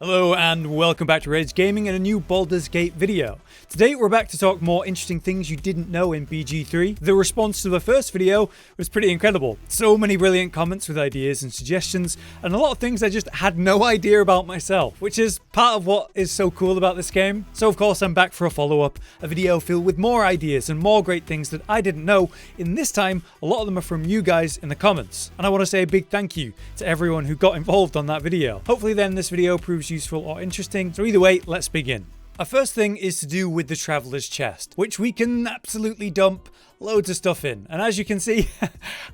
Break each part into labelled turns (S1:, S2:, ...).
S1: Hello and welcome back to Rage Gaming and a new Baldurs Gate video. Today we're back to talk more interesting things you didn't know in BG3. The response to the first video was pretty incredible. So many brilliant comments with ideas and suggestions, and a lot of things I just had no idea about myself, which is part of what is so cool about this game. So of course I'm back for a follow-up, a video filled with more ideas and more great things that I didn't know. In this time, a lot of them are from you guys in the comments. And I want to say a big thank you to everyone who got involved on that video. Hopefully then this video proves useful or interesting. So either way, let's begin. Our first thing is to do with the Traveler's Chest, which we can absolutely dump loads of stuff in. And as you can see,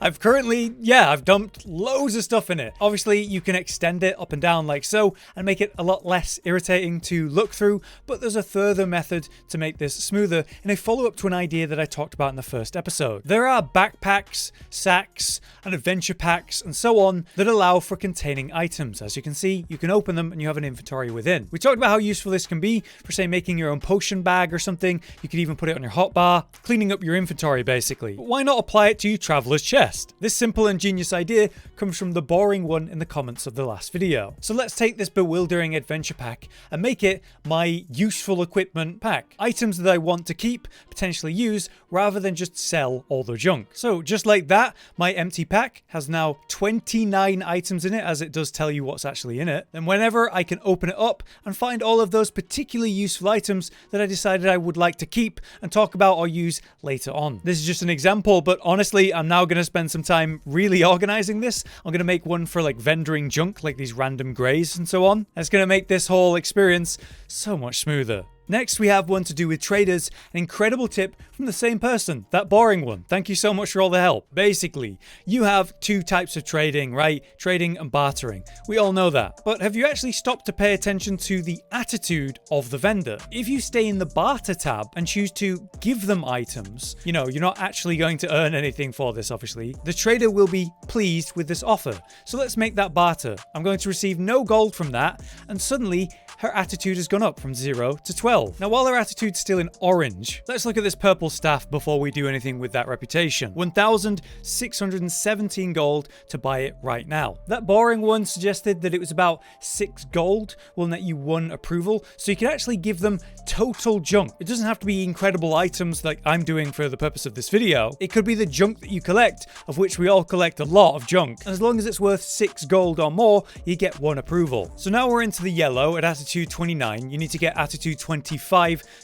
S1: I've dumped loads of stuff in it. Obviously, you can extend it up and down like so and make it a lot less irritating to look through, but there's a further method to make this smoother in a follow-up to an idea that I talked about in the first episode. There are backpacks, sacks, and adventure packs, and so on that allow for containing items. As you can see, you can open them and you have an inventory within. We talked about how useful this can be for, say, making your own potion bag or something. You could even put it on your hotbar, cleaning up your inventory basically. But why not apply it to Traveler's Chest? This simple and genius idea comes from the boring one in the comments of the last video. So let's take this bewildering adventure pack and make it my useful equipment pack. Items that I want to keep, potentially use, rather than just sell all the junk. So just like that, my empty pack has now 29 items in it, as it does tell you what's actually in it. And whenever I can open it up and find all of those particularly useful items that I decided I would like to keep and talk about or use later on. This is just an example, but honestly, I'm now going to spend some time really organizing this. I'm going to make one for like vendoring junk, like these random grays and so on. It's going to make this whole experience so much smoother. Next, we have one to do with traders, an incredible tip from the same person, that boring one. Thank you so much for all the help. Basically, you have two types of trading, right? Trading and bartering. We all know that. But have you actually stopped to pay attention to the attitude of the vendor? If you stay in the barter tab and choose to give them items, you're not actually going to earn anything for this, obviously. The trader will be pleased with this offer. So let's make that barter. I'm going to receive no gold from that, and suddenly her attitude has gone up from 0 to 12. Now, while her attitude's still in orange, let's look at this purple staff before we do anything with that reputation. 1,617 gold to buy it right now. That boring one suggested that it was about 6 gold will net you 1 approval, so you can actually give them total junk. It doesn't have to be incredible items like I'm doing for the purpose of this video. It could be the junk that you collect, of which we all collect a lot of junk. And as long as it's worth 6 gold or more, you get 1 approval. So now we're into the yellow at attitude 29. You need to get attitude 25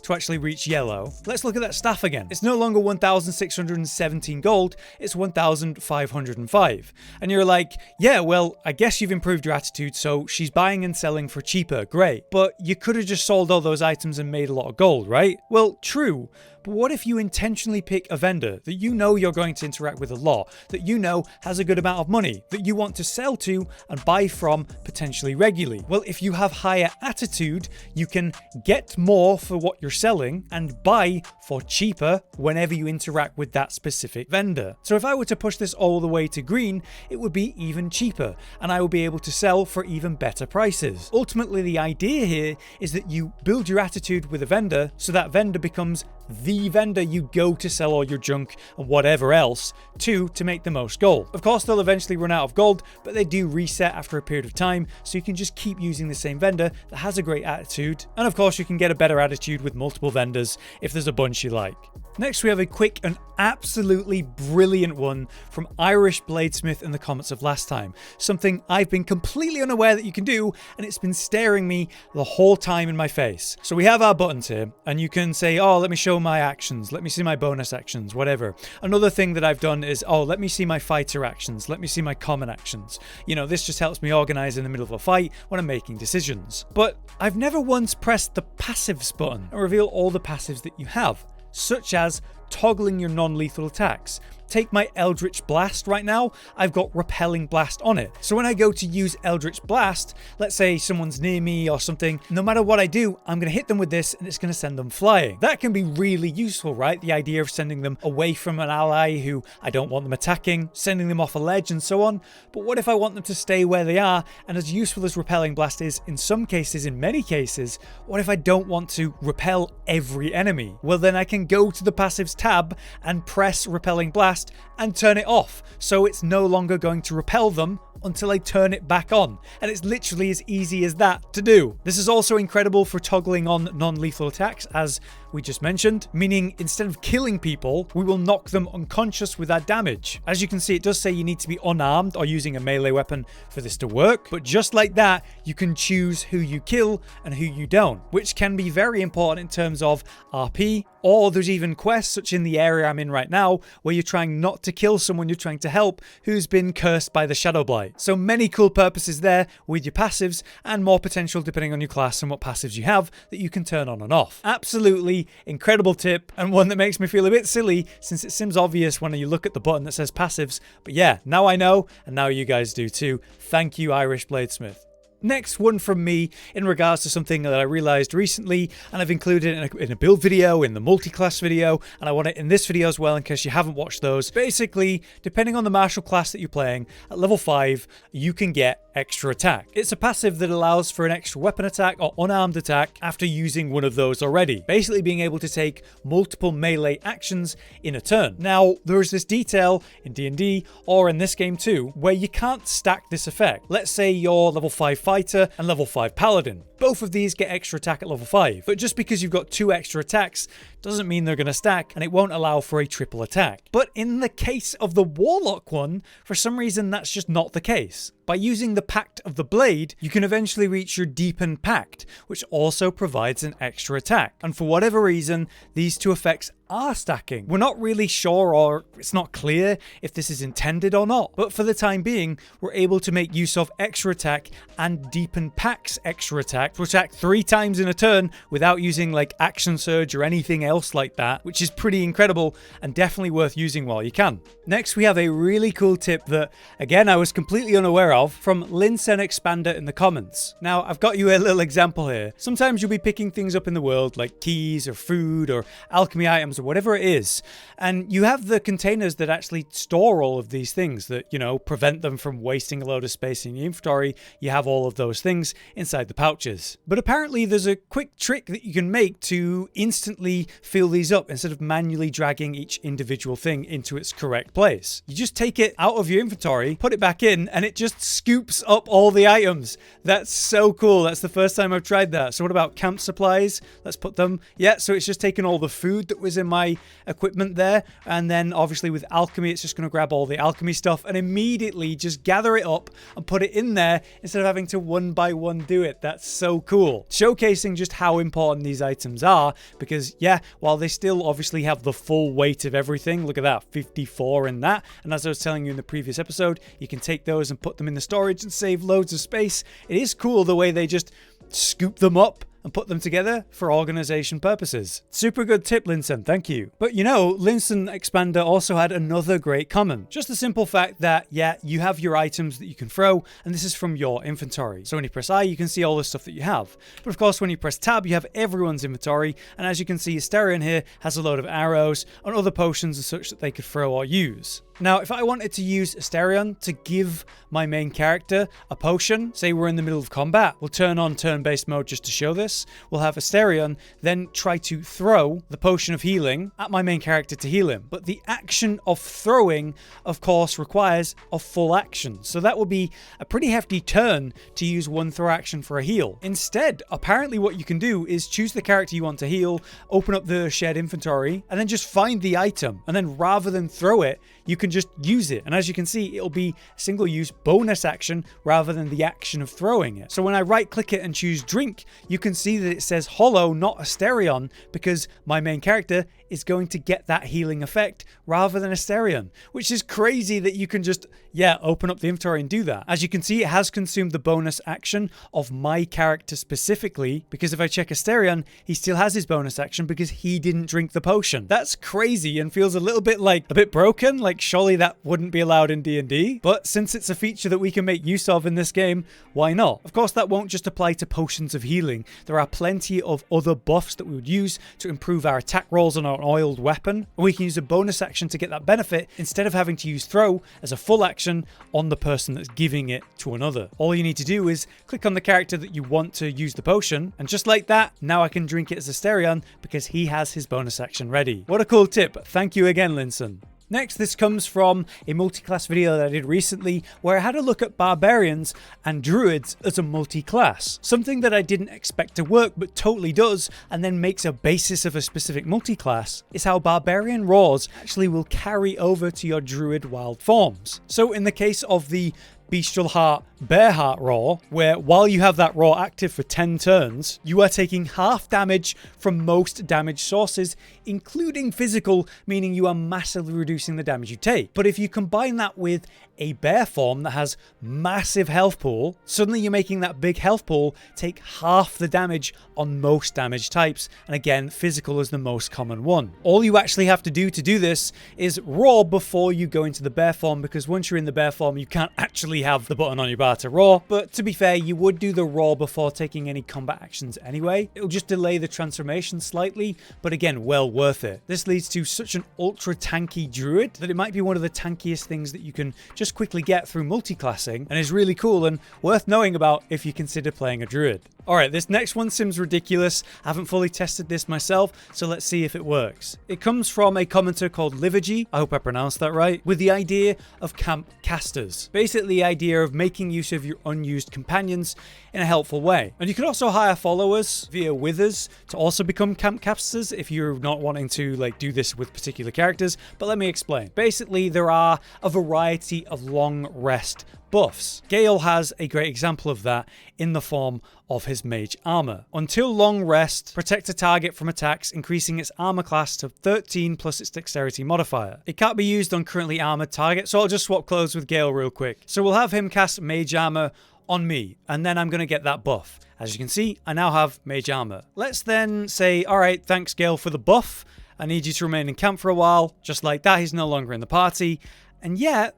S1: to actually reach yellow. Let's look at that staff again. It's no longer 1,617 gold, it's 1,505. And you're like, yeah, well, I guess you've improved your attitude, so she's buying and selling for cheaper, great. But you could have just sold all those items and made a lot of gold, right? Well, true. But what if you intentionally pick a vendor that you know you're going to interact with a lot, that you know has a good amount of money, that you want to sell to and buy from potentially regularly? Well, if you have higher attitude, you can get more for what you're selling and buy for cheaper whenever you interact with that specific vendor. So if I were to push this all the way to green, it would be even cheaper and I would be able to sell for even better prices. Ultimately, the idea here is that you build your attitude with a vendor so that vendor becomes the vendor you go to sell all your junk and whatever else to make the most gold. Of course, they'll eventually run out of gold, but they do reset after a period of time, so you can just keep using the same vendor that has a great attitude. And of course, you can get a better attitude with multiple vendors if there's a bunch you like. Next, we have a quick and absolutely brilliant one from Irish Bladesmith in the comments of last time. Something I've been completely unaware that you can do, and it's been staring me the whole time in my face. So we have our buttons here, and you can say, oh, let me show my actions, let me see my bonus actions, whatever. Another thing that I've done is, oh, let me see my fighter actions, let me see my common actions. This just helps me organize in the middle of a fight when I'm making decisions. But I've never once pressed the passives button and reveal all the passives that you have, such as toggling your non-lethal attacks. Take my Eldritch Blast right now, I've got Repelling Blast on it. So when I go to use Eldritch Blast, let's say someone's near me or something, no matter what I do, I'm going to hit them with this and it's going to send them flying. That can be really useful, right? The idea of sending them away from an ally who I don't want them attacking, sending them off a ledge and so on. But what if I want them to stay where they are? And as useful as Repelling Blast is in some cases, in many cases, what if I don't want to repel every enemy? Well, then I can go to the passives tab and press Repelling Blast cast and turn it off, so it's no longer going to repel them until I turn it back on. And it's literally as easy as that to do. This is also incredible for toggling on non-lethal attacks, as we just mentioned, meaning instead of killing people, we will knock them unconscious with our damage. As you can see, it does say you need to be unarmed or using a melee weapon for this to work, but just like that, you can choose who you kill and who you don't, which can be very important in terms of RP, or there's even quests, such in the area I'm in right now, where you're trying not to kill someone you're trying to help who's been cursed by the Shadow Blight. So many cool purposes there with your passives, and more potential depending on your class and what passives you have that you can turn on and off. Absolutely incredible tip, and one that makes me feel a bit silly since it seems obvious when you look at the button that says passives. But yeah, now I know, and now you guys do too. Thank you, Irish Bladesmith. Next one from me in regards to something that I realized recently, and I've included in a build video, in the multi-class video, and I want it in this video as well in case you haven't watched those. Basically, depending on the martial class that you're playing, at level 5, you can get extra attack. It's a passive that allows for an extra weapon attack or unarmed attack after using one of those already. Basically being able to take multiple melee actions in a turn. Now, there is this detail in D&D, or in this game too, where you can't stack this effect. Let's say you're level 5 fighter and level 5 paladin. Both of these get extra attack at level 5, but just because you've got 2 extra attacks doesn't mean they're going to stack, and it won't allow for a triple attack. But in the case of the Warlock one, for some reason that's just not the case. By using the Pact of the Blade, you can eventually reach your deepened Pact, which also provides an extra attack. And for whatever reason, these two effects are stacking. We're not really sure, or it's not clear if this is intended or not, but for the time being, we're able to make use of extra attack and deepen Pact's extra attack to attack 3 times in a turn without using like action surge or anything else like that, which is pretty incredible and definitely worth using while you can. Next, we have a really cool tip that, again, I was completely unaware of from Linsen Expander in the comments. Now, I've got you a little example here. Sometimes you'll be picking things up in the world like keys or food or alchemy items or whatever it is, and you have the containers that actually store all of these things that, you know, prevent them from wasting a load of space in your inventory. You have all of those things inside the pouches. But apparently there's a quick trick that you can make to instantly fill these up instead of manually dragging each individual thing into its correct place. You just take it out of your inventory, put it back in, and it just scoops up all the items. That's so cool. That's the first time I've tried that. So what about camp supplies? Let's put them. Yeah, so it's just taking all the food that was in my equipment there, and then obviously with alchemy, it's just going to grab all the alchemy stuff and immediately just gather it up and put it in there instead of having to one by one do it. That's so cool. Showcasing just how important these items are, because yeah, while they still obviously have the full weight of everything, look at that, 54 in that, and as I was telling you in the previous episode, you can take those and put them in the storage and save loads of space. It is cool the way they just scoop them up and put them together for organization purposes. Super good tip, Linsen, thank you. But you know, Linsen Expander also had another great comment. Just the simple fact that, yeah, you have your items that you can throw, and this is from your inventory. So when you press I, you can see all the stuff that you have. But of course, when you press tab, you have everyone's inventory, and as you can see, Asterion here has a load of arrows and other potions and such that they could throw or use. Now, if I wanted to use Asterion to give my main character a potion, say we're in the middle of combat, we'll turn on turn-based mode just to show this. We'll have Asterion then try to throw the potion of healing at my main character to heal him. But the action of throwing, of course, requires a full action. So that would be a pretty hefty turn to use one throw action for a heal. Instead, apparently what you can do is choose the character you want to heal, open up the shared inventory, and then just find the item. And then rather than throw it, you can just use it. And as you can see, it'll be single use bonus action rather than the action of throwing it. So when I right click it and choose drink, you can see that it says hollow, not Asterion, because my main character is going to get that healing effect rather than Asterion, which is crazy that you can just, yeah, open up the inventory and do that. As you can see, it has consumed the bonus action of my character specifically, because if I check Asterion, he still has his bonus action because he didn't drink the potion. That's crazy and feels a little bit like a bit broken, like surely that wouldn't be allowed in D&D, but since it's a feature that we can make use of in this game, why not? Of course, that won't just apply to potions of healing. There are plenty of other buffs that we would use to improve our attack rolls on our oiled weapon. We can use a bonus action to get that benefit instead of having to use throw as a full action on the person that's giving it to another. All you need to do is click on the character that you want to use the potion, and just like that, now I can drink it as Asterion because he has his bonus action ready. What a cool tip. Thank you again, Linsen. Next, this comes from a multi-class video that I did recently where I had a look at Barbarians and Druids as a multi-class. Something that I didn't expect to work but totally does and then makes a basis of a specific multi-class is how Barbarian Raws actually will carry over to your Druid wild forms. So in the case of the Bestial Heart Bear Heart Raw, where while you have that Raw active for 10 turns, you are taking half damage from most damage sources, including physical, meaning you are massively reducing the damage you take. But if you combine that with a bear form that has massive health pool, suddenly you're making that big health pool take half the damage on most damage types, and again, physical is the most common one. All you actually have to do this is raw before you go into the bear form, because once you're in the bear form, you can't actually have the button on your bar to raw. But to be fair, you would do the raw before taking any combat actions anyway. It'll just delay the transformation slightly, but again, well worth it. This leads to such an ultra tanky druid that it might be one of the tankiest things that you can just quickly get through multi-classing, and is really cool and worth knowing about if you consider playing a druid. Alright, this next one seems ridiculous. I haven't fully tested this myself, so let's see if it works. It comes from a commenter called Livergy, I hope I pronounced that right, with the idea of camp casters. Basically the idea of making use of your unused companions in a helpful way. And you can also hire followers via withers to also become camp casters if you're not wanting to do this with particular characters, but let me explain. Basically, there are a variety of long rest buffs. Gale has a great example of that in the form of his mage armor. Until long rest, protect a target from attacks, increasing its armor class to 13 plus its dexterity modifier. It can't be used on currently armored targets, so I'll just swap clothes with Gale real quick. So we'll have him cast mage armor on me, and then I'm going to get that buff. As you can see, I now have mage armor. Let's then say, alright, thanks Gale for the buff. I need you to remain in camp for a while. Just like that, he's no longer in the party. And yet,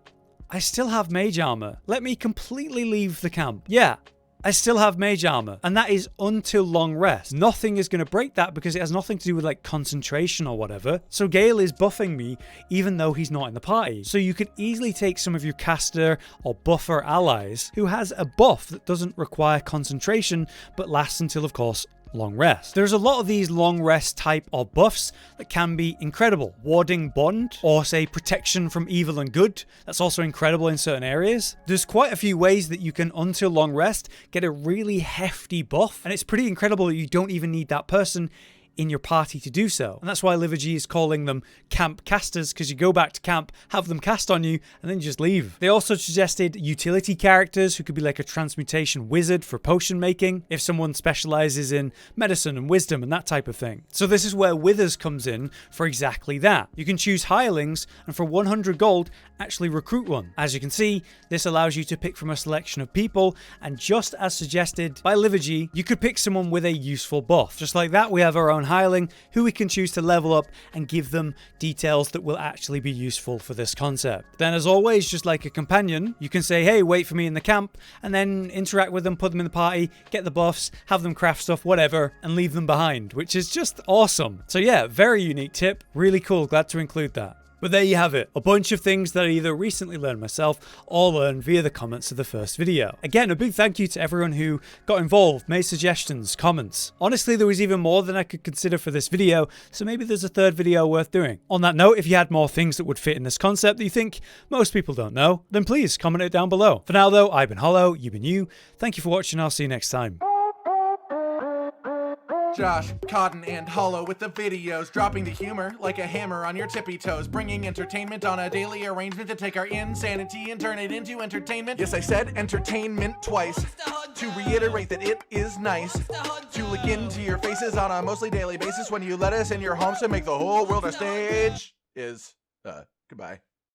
S1: I still have mage armor. Let me completely leave the camp. Yeah, I still have mage armor, and that is until long rest. Nothing is going to break that because it has nothing to do with concentration or whatever. So Gale is buffing me even though he's not in the party. So you could easily take some of your caster or buffer allies who has a buff that doesn't require concentration but lasts until, of course, long rest. There's a lot of these long rest type of buffs that can be incredible. Warding Bond, or say protection from evil and good, that's also incredible in certain areas. There's quite a few ways that you can, until long rest, get a really hefty buff, and it's pretty incredible that you don't even need that person in your party to do so. And that's why Livergy is calling them camp casters, because you go back to camp, have them cast on you, and then you just leave. They also suggested utility characters who could be like a transmutation wizard for potion making, if someone specializes in medicine and wisdom and that type of thing. So this is where Withers comes in for exactly that. You can choose hirelings, and for 100 gold, actually recruit one. As you can see, this allows you to pick from a selection of people, and just as suggested by Livergy, you could pick someone with a useful buff. Just like that, we have our own hireling who we can choose to level up and give them details that will actually be useful for this concept. Then as always, just like a companion, you can say, hey, wait for me in the camp, and then interact with them, put them in the party, get the buffs, have them craft stuff, whatever, and leave them behind, which is just awesome. So yeah, very unique tip, really cool, glad to include that. But there you have it, a bunch of things that I either recently learned myself or learned via the comments of the first video. Again, a big thank you to everyone who got involved, made suggestions, comments. Honestly, there was even more than I could consider for this video, so maybe there's a third video worth doing. On that note, if you had more things that would fit in this concept that you think most people don't know, then please comment it down below. For now though, I've been Hollow, you've been you. Thank you for watching, I'll see you next time.
S2: Josh, Cotton, and Hollow with the videos, dropping the humor like a hammer on your tippy toes, bringing entertainment on a daily arrangement to take our insanity and turn it into entertainment. Yes, I said entertainment twice, to reiterate that it is nice to look into your faces on a mostly daily basis when you let us in your homes to make the whole world a stage. Goodbye.